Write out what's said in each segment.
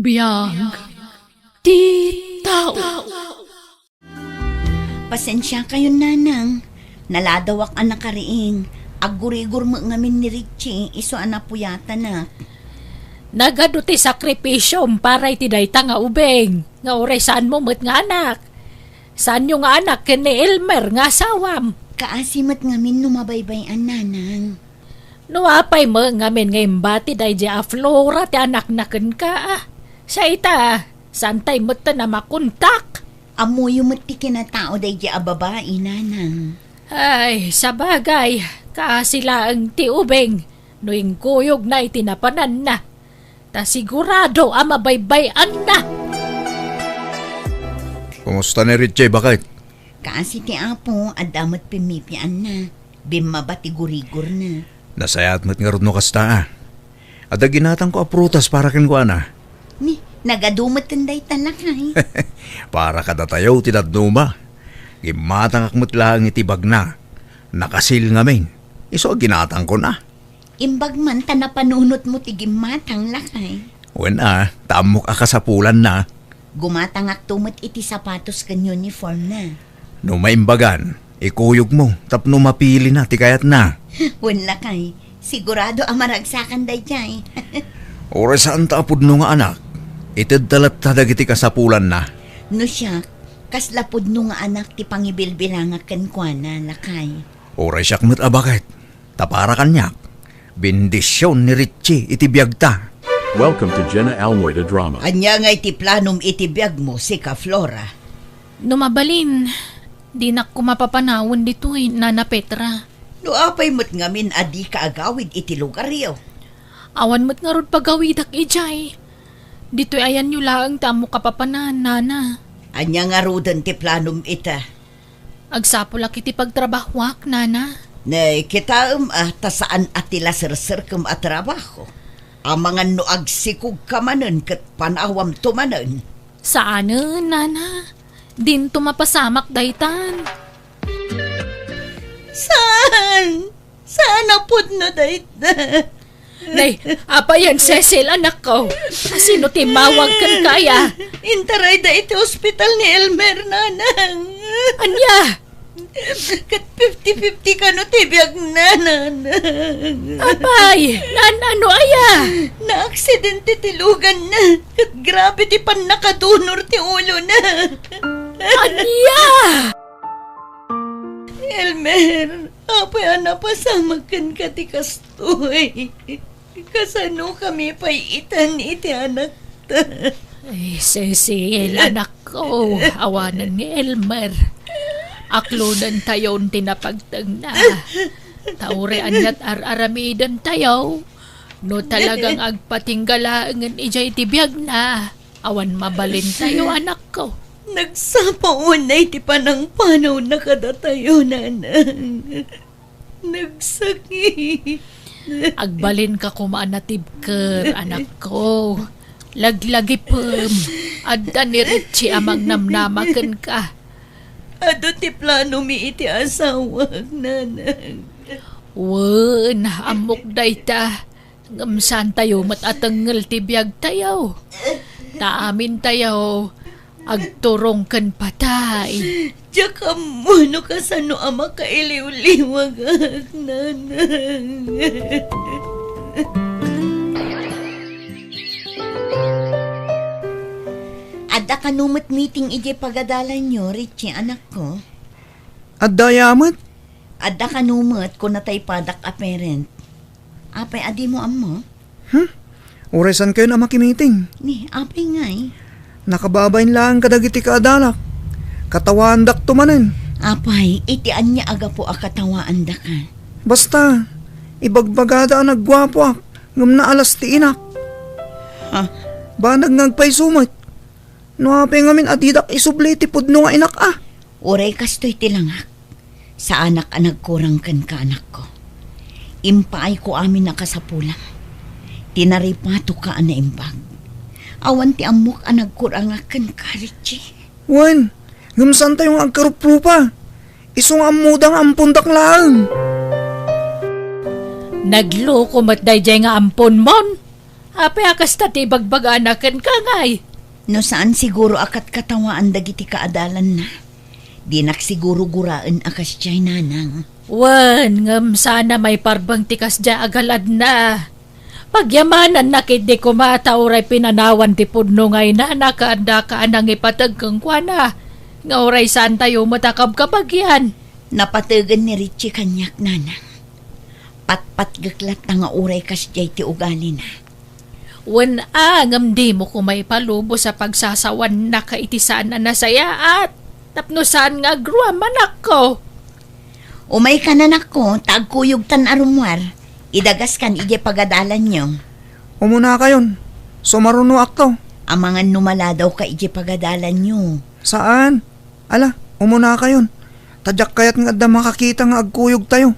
Biyag. Di tao. Pasensya kayo, nanang. Naladawak ang nakariing. Agurigur mo ngamin ni Richie, iso anak puyata na. Nagado ti sakripisyom para iti dayta nga ubeng. Nga oray saan mo met nga anak. Saan yung nga anak ken ni Elmer nga asawam. Kaasimat ngamin numabaybayan, nanang. Nuapay mo ngamin ngayon bati day di a Flora ti anak na ken ka. Sa ita, santay mo ta na makontak. Amoy umati kinatao day di a babae, nanang. Ay, sa bagay, sila ang ti ubeng. Noing kuyog na itinapanan na. Ta sigurado ang mabaybayan na. Kumusta ni Richie, bakit? Kaasi ti apo, adamat pimipian na. Bimabati gurigur na. Nasayat mo't nga no kasta. Ada ginatang ko aprutas para kin ko ana. Ni, nagadumat tanday talakay. Para kadatayaw tinadnuma. Gimatang akmot lang itibag na. Nakasil ngamin. Iso ginatang ko na. Imbag man ta napanunot mo tigimatang lakay. Wen tamok akasapulan na. Gumatangak tumot iti sapatos kan uniform na. No maimbagan, ikuyog mo, tapno mapili na, tikayat na. Wen lakay, sigurado ang maragsakan day jay. Ora saan taapod no nga anak? Itid talat tadagiti kasapulan na. No siya, kaslapod no nga anak ti pangibilbilangak kan kwa na lakay. Ora siyak mo't abakit. Tapara kanyak. Bendisyon ni Richie iti biyagta. Welcome to Jenna Almoida Drama. Anya nga iti planom iti biyag mo, si Ka Flora. Numabalin, di na ko mapapanawon dito'y Nana Petra. No apay mo't ngamin adi kaagawid iti lugar yo. Awan mo't nga rod pagawidak ijay. Dito'y ayan nyo lang tamo kapapanan, Nana. Anya nga rudan ti planom ita. Agsapulak iti pagtrabahwak, Nana. Nay, kita tasaan atila sir-sir at trabaho. Ang mga no agsikog kamanan kat panawam tumanan. Saan, Nana? Din tumapasamak daytan. Saan? Saan na pud no dayta? Nay, apa yan, Cecil, anak ko? Sino timawag kan kaya? Intaray da iti ospital ni Elmer, nanang. Anya? Kat 50-50 ka no tibiyag nanang. Apay, ano aya? Na-aksidente ti lugan na. Kat grabe ti pan nakadunor ti ulo na. Anya? Elmer, apay napasamakan ka ti kastoy. Kasano kami paiitan iti anak ta. Ay, Cecil, anak ko. Awanan ni Elmer. Akludan tayon tinapagtag na. Taure anyat aramidan tayo. No talagang agpatinggalangan ijay tibiyag na. Awan mabalin tayo, anak ko. Nagsapaon na iti panang panaw na kadatayo, nanang. Nagsakit. Agbalin ka kumanatibker, anak ko. Laglagi pem. Adda ni Richie amang namnamakan ka. Ado ti plano mi iti asawag, nanang. Wen, amok dayta. Ngamsan tayo matatanggal tibiyag tayo. Taamin tayo. Agturong kan patay. Diyak amuno kasano ama kailiw-liwag, nanang. Ada ka numot meeting ije pagadalan nyo, Richie, anak ko. At dayamat? Ada ka numot kung natay padak a parent. Apay adi mo amo? Ora saan kayo na makimiting? Ni, apay ngay. Nakababayin lang kadagiti kaadalak. Katawan dak tumanen. Apay, itian niya aga po akatawaan da ka. Basta, ibagbagada ang nagwapo ak. Ngam na alas ti inak. Ha? Banag ngagpay sumit. No apay ngamin adidak isubli ti pudno nga inak Uray kastoy tilangak. Sa anak ang nagkurang kan ka anak ko. Impaay ko amin nakasapulang. Tinaripato ka na imbag. Awan ti amok ang nagkurang kan ka, Richie. Wen, ngamsan tayong agkaruprupa. Isong amudang ampundak lang. Nagloko matday jay nga ampon mon. Apay akas ta ti bagbag-anakan ka ngay. No saan siguro akat katawaan dagiti kaadalan na. Di siguro guraan akas tiyay nanang. Wan, ngam sana may parbang tikas dya agalad na. Pagyamanan na kit di kumatauray pinanawan ti pudno ngay na nakaanda ka anang ipatagkang kwa na. Nga oray saan tayo matakab kapag yan. Napatagan ni Richie kanyak nanang. Pat-pat gaklat na nga uray kas jay ti ugali na. Wan ngam di mo kumay palubo sa pagsasawan na kaitisaan na nasaya at tapnusan nga gruam manak ko. Umay ka na nako, tagkuyog tan arumwar. Idagas kan ije pagadalan nyo. Umuna kayon. Sumaruno akto. Amangan numala daw ka ije pagadalan nyo. Saan? Ala, umuna kayon. Tadyak kayat nga da makakita nga agkuyog tayo.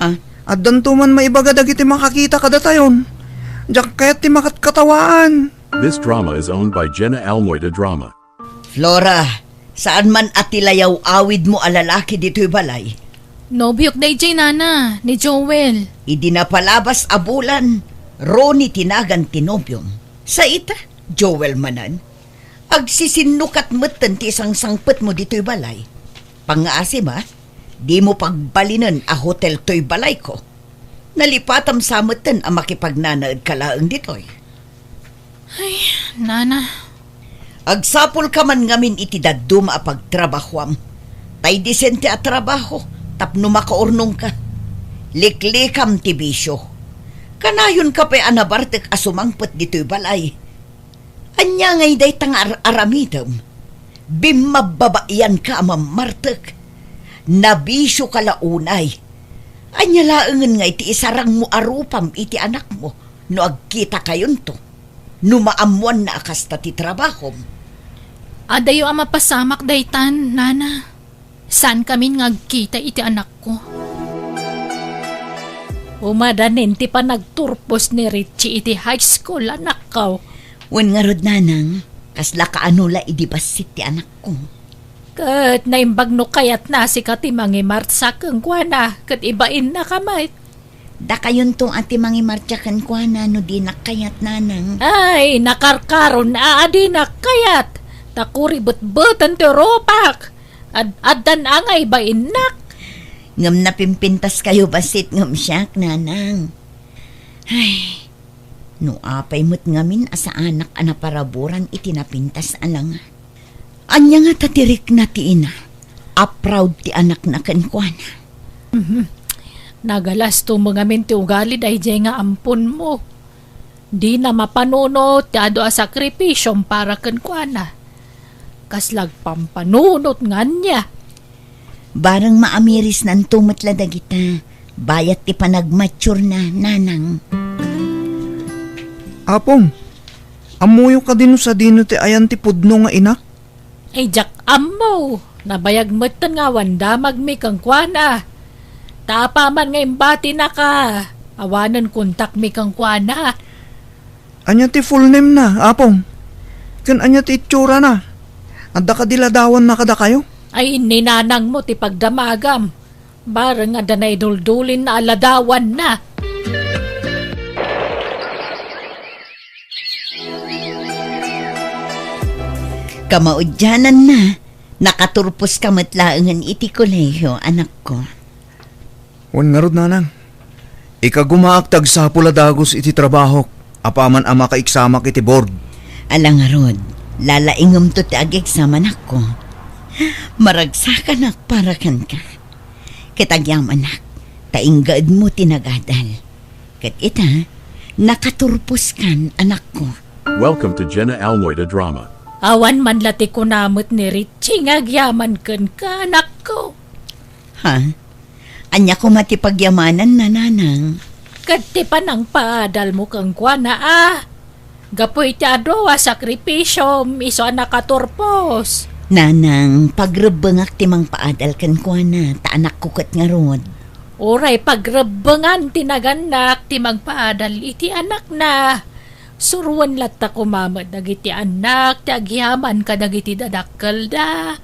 Ah? At dantuman maibaga dagiti makakita kada tayon. Diyak kayat ti makatkatawaan. This drama is owned by Jenna Almoida Drama. Flora, saan man atilayaw awid mo alalaki dito'y balay? Nobyok na ijay nana, ni Joel. Idinapalabas abulan, Ronnie tinagan tinobyong. Sa ita, Joel manan. Agsisinukat matan ti isang sangpet mo dito'y balay. Pangaasim ha, di mo pagbalinan a hotel to'y balay ko. Nalipatam sa matan ang makipagnanaad kalaang dito'y. Ay, nana. Agsapol ka man ngamin iti dadum a pagtrabahwam. Tay disente a trabaho, tapno makaurnong ka. Liklikam ti bisyo. Kanayon ka pa anabartek asumangpet dito'y balay. Anya ngay day tang aramidam. Bimababaian ka amamartek. Nabisyo ka launay. Anya laengen nga iti isarang mo arupam iti anak mo. No agkita kayon to. No maamuan na akas ta ti trabahom. Adayo ang mapasamak daytan, nana. Saan kami ngagkita iti anak ko? Umadanin ti pa nagturpos ni Richie iti high school anak ko. Wen nga rod nanang, kasla kaanula idibasit ti anak ko. Kat naimbag no kayat na si katimangi martsa kang kuana, kat ibain na kamay. Da kayon tong ati mangi martsakan ko na no di nakayat nanang. Ay, nakarkaron na adi na kayat. Takuri bet-betan ti ropak. Addan angay bain nak. Ngam napimpintas kayo basit ngam siyak nanang. Ay, no apay mo't ngamin asa anak anaparaburan itinapintas alang. Anya nga tatirik na ti ina. Aproud ti anak na kankwana. Nagalas to mga minti ugali dahi jay nga ampun mo. Di na mapanunot ti ado a sakripisyong para kankwana. Kaslag pampanunot nga niya. Barang maamiris nan tumatla dagita. Bayat ti panagmature na nanang. Apong, amuyo ka dino sa dino ti ayan ti pudno nga ina? Ay jak ammo. Nabayag matan nga wanda magmi kang kwana. Tapa man nga imbati na ka. Awanan kontak mi kang kwana. Anya ti full name na, apong. Kan anya ti itsura na. Anda ka diladawan na kada kayo? Ay ninanang mo ti pagdamagam. Barang nga danay duldulin na aladawan na. Kamaudyanan na. Nakaturpos ka matlaangan iti kolehiyo, anak ko. Wan nga rod nanang. Ika gumaak sa puladagos iti trabaho. Apaman ama ka iksamak iti board. Alang rod, lalaingam to ti ag-exam anak ko. Maragsakan ak para kan ka. Kitagyam anak, tainggaad mo tinagadal. Kat ita, nakaturpos kan anak ko. Welcome to Jenna Almoida Drama. Awan man lati ko namot ni Richie ngagyaman kan ka anak ko. Ha? Anya ko matipagyamanan na nanang. Kati pa nang paadal mo kang kwana Gapoy ti adowa sakripisyo iso nakaturpos. Nanang, pagrebengak timang paadal kan ko na, taanak ko kat nga rod. Oray pagrebengan tinaganak timang paadal iti anak na. Suruan latta ko mama dagiti anak, ti agyaman ka dagiti dadakkel da.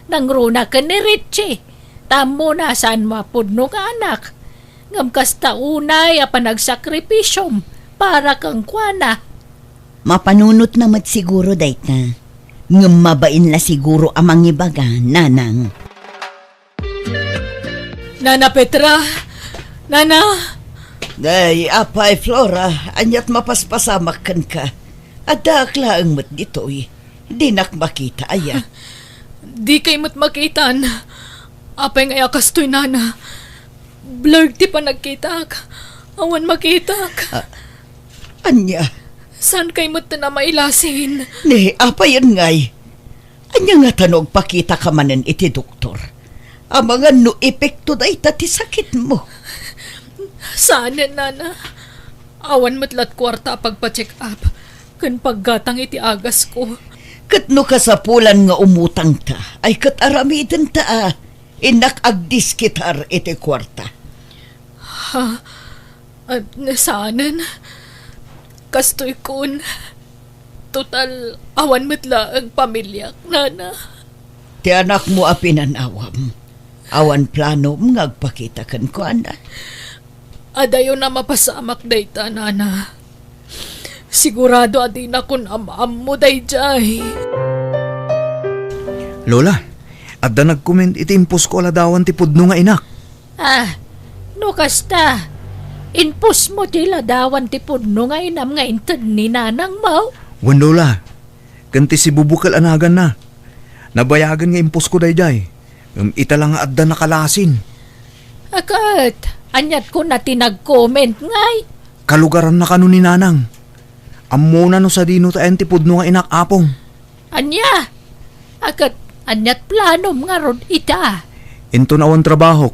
Nangruna ka ni Richie, tamo na saan mapudno ka anak. Ngam kasta unay a panagsakripisyom, para kang kuana. Mapanunot namat siguro dayta. Ngem mabain la siguro amang ibaga, nanang. Nana Petra, Nana, Day, apay Flora, anyat mapaspasamak kan ka. Ada klaang mat ditoy. Di nak makita aya. di kay mo't makitan. Apay nga kastoy nana. Blurred ti pa nagkita. Awan makita. Anya, San kay mo't na mailasin? ni apayan ngay. Anya nga tanog pakita ka manen iti doktor. Amangan no epekto da ti sakit mo. Saan nana? Awan matlat kwarta pagpa-check up. Kan paggatang iti agas ko. Kat no kasapulan nga umutang ta, ay kat aramiden ta inak agdiskitar iti kwarta. At saanan? Kastoy kun. Total, awan matla ang pamilya, nana. Ti anak mo apinanawam. Awan plano nga agpakita kan ko anda. Adayo na mapasamak dayta, nana. Sigurado adi na kun am mo dayjay. Lola, adda nag-comment iti impos ko aladawan ti pudno nga inak. No kasta. Inpus mo tila dawan ti pudno nga inam nga intad ni nanang mo. Wan Lola, kanti si bubukal anagan na. Nabayagan nga impos ko dayjay. Ita lang nga adda nakalasin. Akat, anyat ko na tinag-comment ngay. Kalugaran na kanu ni nanang. Ammo na no sa dino taen ti pudno nga inak apong. Anya? Akat, anyat planom nga rod ita. Into na awan trabaho.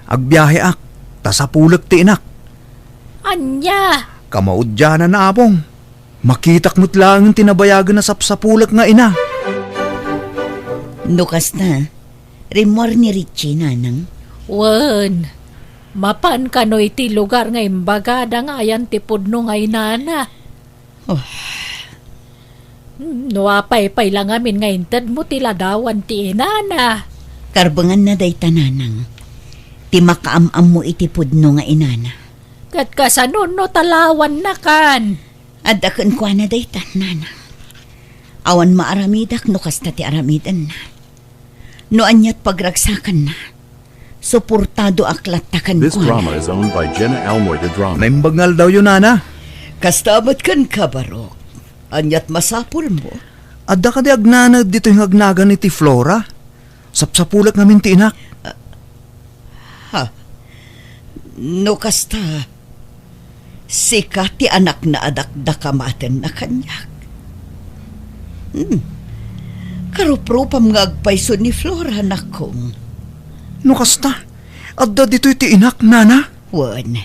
Agbiyahe ak. Tasapulak ti inak. Anya? Kamaudyanan na apong. Makitak mo't lang ang tinabayagan na sapsapulak nga ina. Nukas na, rimor ni Richie nanang. Wan, mapan ka no iti lugar nga imbagada nga ayan ti pudno nga inana. Oh. No apay-pay lang amin nga intad mo tila dawan ti inana. Karbangan na day tananang. Ti makaamam mo iti pudno nga inana. Kat kasanon no talawan na kan. Adakan ko na day tananang. Awan maaramidak no kasta ti aramidan na. No anyat pagragsakan na. Suportado aklatakan This ko. drama is owned by Jenna Almoida Drama. Naimbagngal daw yun, nana. Kastamat kan kabarok. Anyat masapul mo. Adda ka di agnanad dito yung agnagan ni ti Flora. Sapsapulak namin ti inak. No kasta. Sika ti anak na adakdakamaten na kanyak. Karupropam nga agpaiso ni Flora nakong. No kasta, adda dito ti inak, nana. Wan,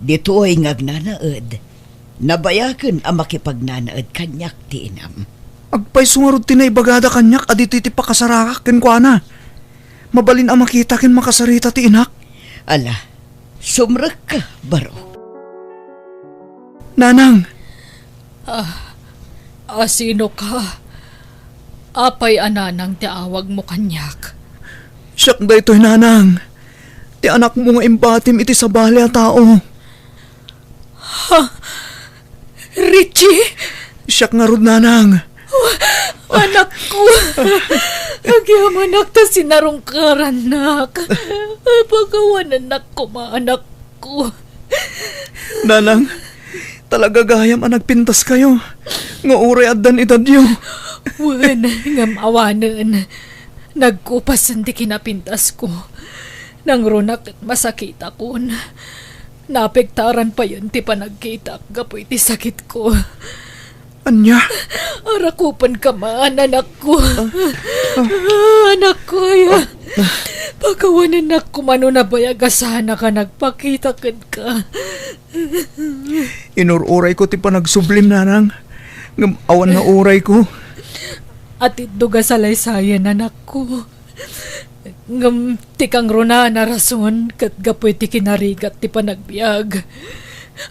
dito ay ngagnanaad. Nabayagan ang makipagnanaad kanyak ti inam. Agpay sungarod ti naibagada kanyak adito iti pakasarakak ken kuana. Mabalin ang makita ken makasarita ti inak. Ala, sumrak ka, baro. Nanang, Sino ka? Apay ananang ti awag mo kanyak. siyak da ito'y nanang. Ti anak mo nga imbatim iti sabali a tao. Richie! Siyak nga rod, nanang. Anak ko! Agyaman anak ta sinarungkaran nak. Pagawan anak ko, maanak ko. Nanang, talaga gayam ang nagpintas kayo. Nga uray addan itadyo. Wan, ngam awanan. Nagkupasan ti kinapintas ko. Nang runak at masakit ako. Napektaran pa yun ti panagkita. Gapoy ti sakit ko. Anya? Arakupan ka man, anak ko. Anak ko, ya. Pagkawan anak ko, mano na bayagasan ka nagpakita ka. Inururay ko ti panagsublim, nanang. Ngam awan na uray ko. At ituga sa laysayan, anak ko. Ngam tikang runa na rason, kat gapoy ti kinarigat ti panagbiag.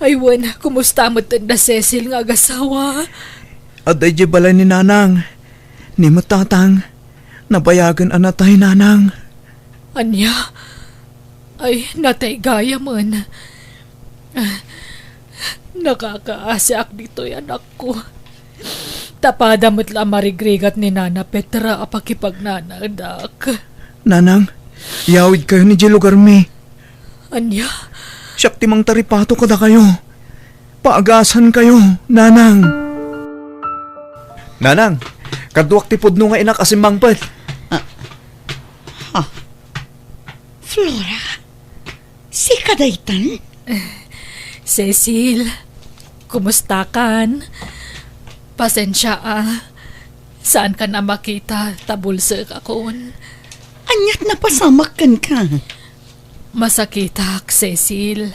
Aywan, kumusta mo tanda Cecil nga agasawa? At ay balay ni nanang. Ni matatang. Nabayagan anatay, nanang. Anya? Ay, natay gaya man. Nakakaasyak dito anak ko. Tapadamot lang marigrigat ni Nana Petra apakipagnanadak. Nanang, yawid kayo ni Jelo Garmi. Anya, Siyak timang taripato kada kayo. Paagasan kayo, Nanang. Nanang, kaduak tipod no nga inak asimbangpet. Flora, si Kadaytan? Cecil, kumusta kan? Pasensya Saan ka na makita? Tabulsa ka kon. Anyat na pasamakan ka. Masakitak, Cecil.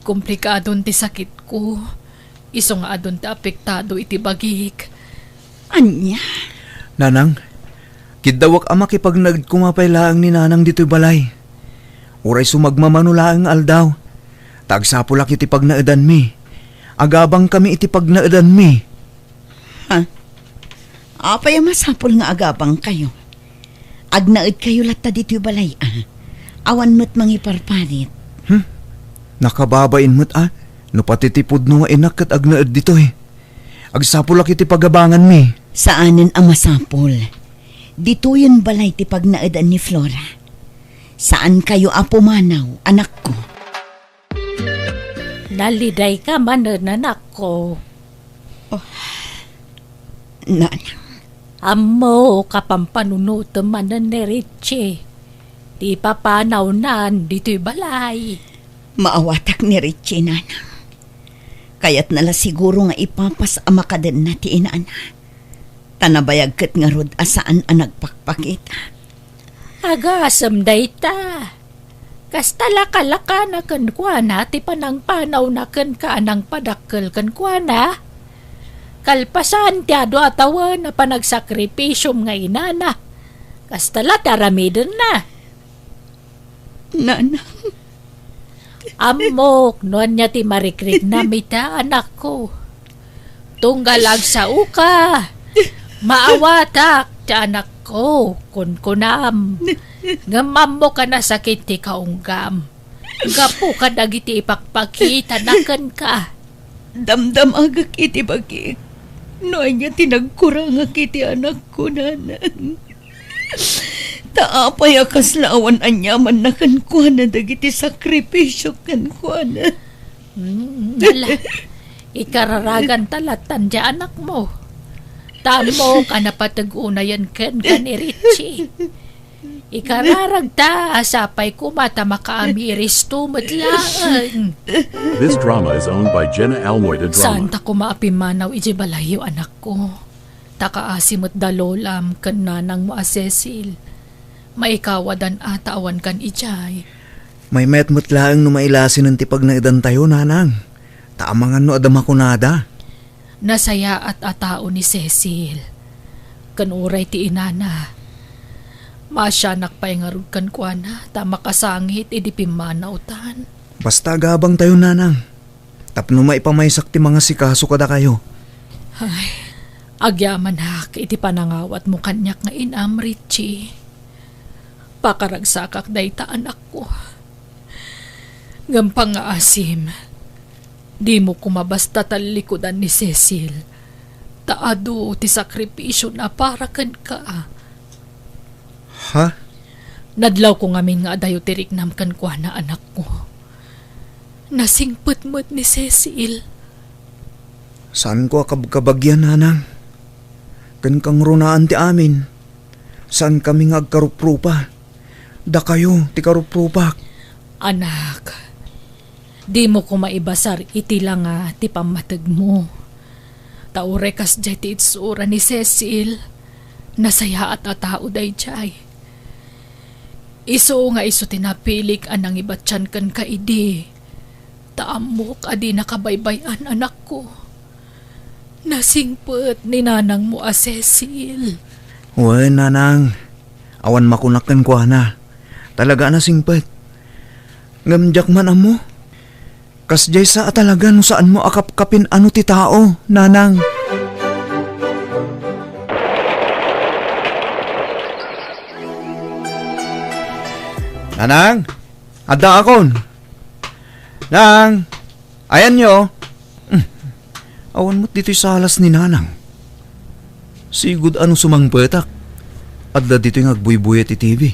Komplikadon ti sakit ko. Iso nga adon ti apektado iti bagik. Anya? Nanang, kidawak ama kipag nagkumapay laang ni Nanang dito'y balay. Uray sumagmamanulaang aldaw. Tagsapulak iti pag naadan mi. Agabang kami iti pag naadan mi. Apay masapol nga agabang kayo. Agnaid kayo latta dito'y balay. Awan mo't mangiparparit. Nakababain mo't no patitipod no nga inak kat agnaad dito Agsapulak iti pagabangan mi. Saanin ang masapol? Dito yun balay ti pagnaadan ni Flora. Saan kayo apumanaw, anak ko? Naliday ka man anak ko. Nanang, Amo kapampanunot man ni Richie. Di papanaw nan dito'y balay. maawatak ni Richie, nanang. Kaya't nala siguro nga ipapas ang makaden na ti inana. Tanabayag kat nga rod asaan ang nagpakpakita. Agasam day ta. Kastala kalaka na kankwana ti panang panaw na kanang padakkel kankwana. Kalpasan ti ado atawan na panagsakripisyom nga inana. Kastala taramidin na. Nanang, Amok, noon niya ti marikrik na mita anak ko. Tunggalag sa uka. Maawatak ti anak ko, kunkunam. Ngamam mo ka na sakit ti kaunggam. Gapo ka dagiti ipakpakita nakan ka. damdam agak iti bagik. Noon niya tinagkurang iti anak ko, nanang. Taapay akas laawan anyaman na kankwana dagiti sakripisyo kankwana. Nala, ikararagan talatan di anak mo. Tamo ka na patag-unayan kan ni Richie. Ikararag ta, asapay ko mata makaamiris tumadlaan. This drama is owned by Jenna Almoy the Saan Drama. ta ko maapimanaw iji balayo anak ko. Takaasimot dalolam kan nanang mo Cecil. Maikawadan atawan kan ijay. May metmut laang no mailasin ng tipag na idan tayo, Nanang. Taamangan no adama ko nada. Nasaya at atao ni Cecil. Kanuray ti inana. Masyanak pa yung arugkan kwa na. Tama kasangit idipimanautan. Basta gabang tayo, Nanang. Tapno maipamaysak ti mga sikaso kada kayo. Ay, agyaman hak iti panangawat mo kanyak nga inam, Richie. Pakaragsakak day ta anak ko. Gampang nga asim. Di mo kumabasta talikodan ni Cecil. Taado ti sakripisyo na para kan ka. Ha? Nadlaw ko ngamin nga adayo tirik namkan kwa na anak ko. Nasingput mo't ni Cecil. Saan ko akabagyan, Nanang? Kan kang runaan ti amin. Saan kami nga agkaruprupa? Da kayo, ti karuprupak. Anak, di mo ko maibasar iti lang ti pamatag mo. Taurekas jay ti itsura ni Cecil. Nasaya at atao day jay. Iso nga iso tinapilik anang ibatyan kan kaidi. Taamok adi nakabaybayan anak ko. Nasingput ni nanang mo Cecil. Uy, Nanang. Awan makunakan ko na. Talaga na singpet. Ngamjak man amo. Kasjay sa talaga no saan mo akapkapin ano ti tao, Nanang. Nanang, ada akon. Nang, ayan nyo. Awan mo't dito'y salas ni nanang. Sigud ano sumangpetak. At da dito'y ngagbuybuy ti TV.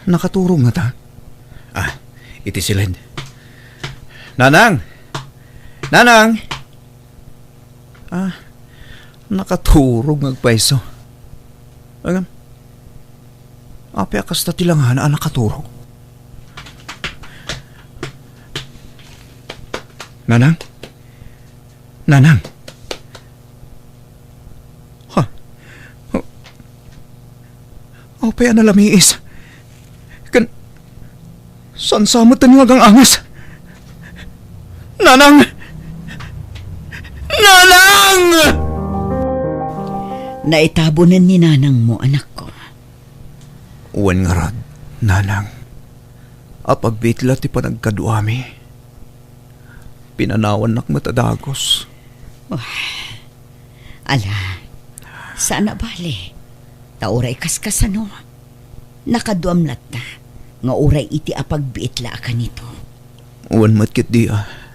Nakaturong nga ta. Iti silid. Nanang! Nanang! Nakaturog ngagpaiso. Agam. Api akas ta tilangan nakaturog. Nanang? Nanang? Api nalamiis. San samot ang agang angas? Nanang! Nanang! Naitabunan ni nanang mo, anak ko. Uwan nga rod, nanang. Apagbitla ti panagkaduami. Pinanawan nak matadagos. Ala, sana bali. Tauray kaskasano. Nakaduamlat na. Nga uray iti apagbiitla ka nito. Uwan matkit di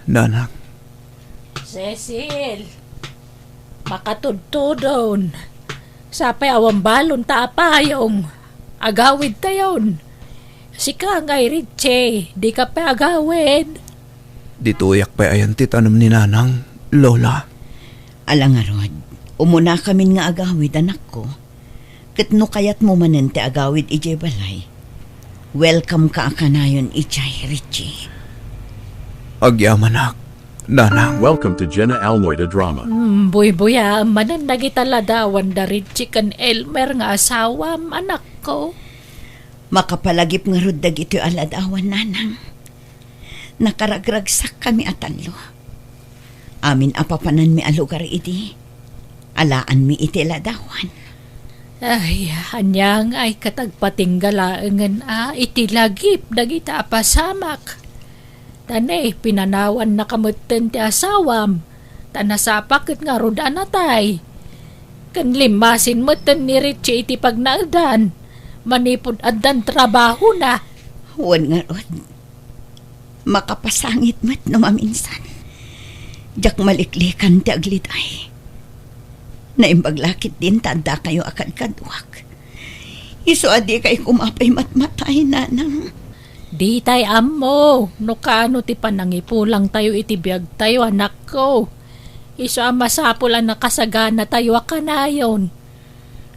nanang. Cecil, makatudtudon. Sapay awang balon taapayong. Agawid tayon. Sika ngay Richie, di ka pa agawid. Dituyak pa ayan ti tanam ni nanang, Lola. Alang nga Rod, umuna kami nga agawid, anak ko. Katno kayat mo manan ti agawid ijay balay. Welcome ka akanayon ijay, Richie. Agyamanak, nanang. Welcome to Jenna Almoida Drama. Buy-buya, manan nagitaladawan da Richie kan Elmer nga asawam, anak ko. Makapalagip nga Rod dagito aladawan, nanang. Nakaragragsak kami atanlo. Amin apapanan mi alugar iti. Alaan mi iti ladawan. Ay, hanyang ay katagpatinggalaangan iti lagip dagita apasamak. Tanay, pinanawan na kamutten ti asawam. Tanasapakit nga ruda natay. Kanlimasin mutten ni Richie iti pagnaadan. Manipod adan trabaho na. Huwag nga Rod. Makapasangit mat no maminsan. Diyak maliklikan ti agliday. Naimbaglakit din tanda kayo akad kadwak. Iso adi kay kumapay matmatay nanang. Di tay amo, no kaano ti panangipulang tayo iti biyag tayo anak ko. Iso ang masapulan na kasagana tayo kanayon.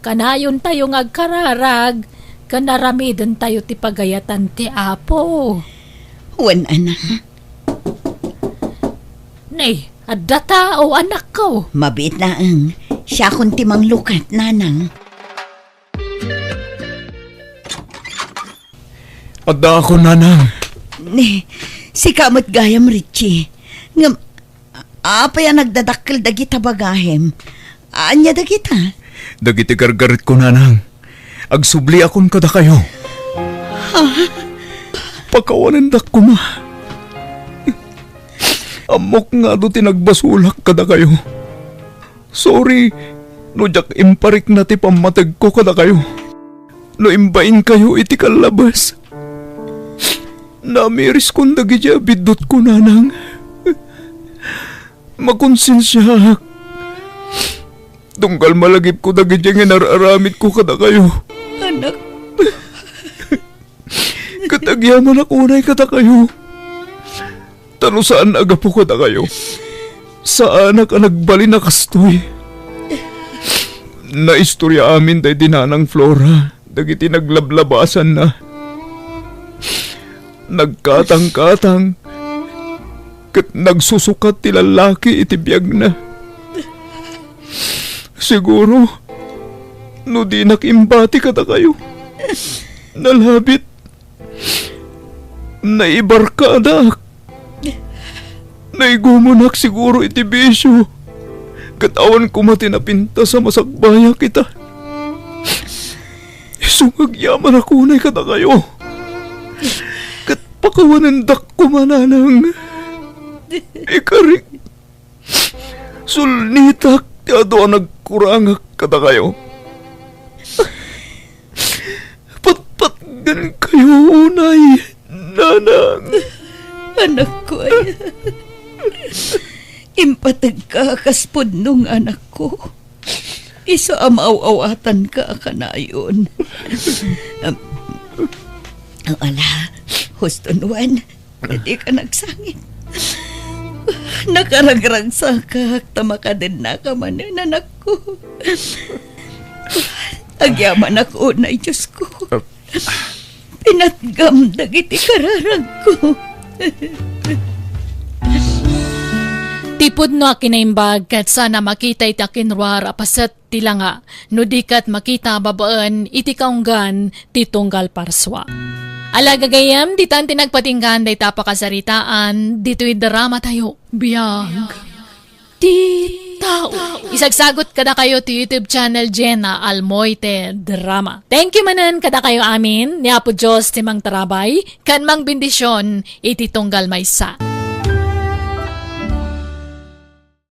Kanayon tayo ngagkararag, kanaramidon tayo ti pagayatan ti apo. Wan anang. Nay, adda tao anak ko. Mabit na ang siya kung timang lukat nanang. Adda ako, nanang. Ni, si kamot gayam Richie. Ngam, apa yan nagdadakkel dagita bagahem. Anya dagita? Dagiti gargarit ko, nanang. Agsubli akon kada kayo. Pakawanan dak ko ma. Amok nga do tinagbasulak kada kayo. Sorry, no jak imparik na ti pamatag ko kada kayo. No imbain kayo iti kalabas. Namiris kong dagiti bidot ko, nanang. Makonsensya. Tungkal malagip ko dagiti nga nararamit ko kada kayo. Anak. Katagyaman ako na kada kayo. Tano saan agapo kada kayo? Saan ka nagbali na kastoy? Naistorya amin tayo dinanang Flora. Dagiti naglablabasan na. Nagkatang-katang. Kat nagsusukat ti lalaki iti biyag na. Siguro, no di nakimbati kada kayo. Nalabit. Naibarkada. Naigumunak siguro iti bisyo. Katawan ko matinapinta sa masagbaya kita. Isungagyaman ako na kada kayo. Kat pakawanandak ko mananang. Ikarik. Sulnitak ti ado nagkurangak kada kayo. Patpatgan kayo unay, nanang. Anak ko ay. Impatag ka kaspod nung anak ko. Isa amaw-awatan ka kanayon. Ala, husto nuwan, hindi ka nagsangit. Nakaragrag sa tama ka din na ka man anak ko. Agyaman ako na Diyos ko. Pinatgam dagiti kararag ko. Tipod no kinaimbag kat sana makita iti akinruar apasat tila nga no dikat makita babaan iti kaunggan titunggal parswa. Alagagayam ditan tinagpatinggan day tapakasaritaan dito'y drama tayo biyag ti tao. Isagsagot kada kayo ti YouTube channel Jenna Almoite Drama. Thank you manan kada kayo amin ni Apo Diyos ti mang tarabay kan mang bendisyon iti tunggal maysa.